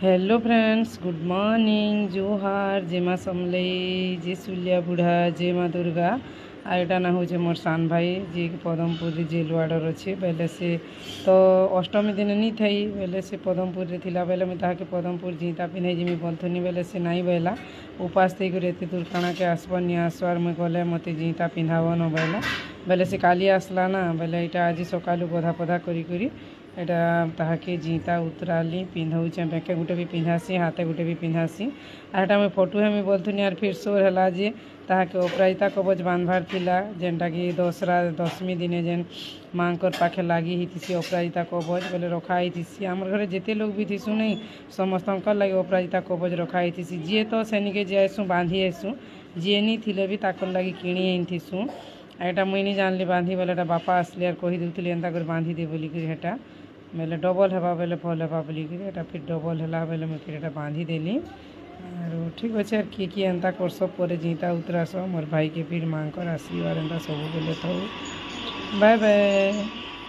Hello friends, good morning. जोहार, जय माँ समलई, जय सुलिया बुढ़ा, जय माँ दुर्गा। आईटा ना हूँ मोर सान भाई जी पदमपुर जेलवाड़र अच्छे बेले से तो अष्टमी दिन नहीं थी बेले से पदमपुर रे थिला बेले मुझे ताके पदमपुर जीता पिन्हे जिमी बोलथुनी बेले से नहीं बेला उपास थी एत दूर काणा के आसब नहीं आसवार मुझे गले मत जीता पिंधाव न बेला बेले से काली आसला ना बेले यहाँ आज सकालू गधा पधा करी एटा ताके जीता उतराली पिंधाऊे बेके गुटे भी पिंधासी हाथे गुटे भी पिंधासी आटा मुझे फोटो हमें बोलथुनी यार फिर सोर है जे ताके अपराजिता कवच बांधवार थिला जेनटा कि दशमी दिने जेन माँकर पाखे लगी ही अपराजिता कवच बोले रखाई थी आमर घरे जिते लोग भी थीसु नहीं समस्त लगे अपराजिता कवच रखाई थी जी तो सेनिके जाएसु बांधी आसु जी नहीं थिले भी ताकर लगी किणी आनीसु एटा मुई नहीं जानली बांधी बोले बापा आसले यार कही दूसरी एंता कर बांधी दे बोलिकी हेटा बेले डबल हेबा बेले भल हेबा बोलिकी एटा फिर डबल है बेले मुझे फिर एटा बांधी देली और ठीक अच्छे यार किए एंता करस पर जीता उतरास मोर भाई के फिर माँ आशीर्वाद एंता सब बोले था। Bye bye.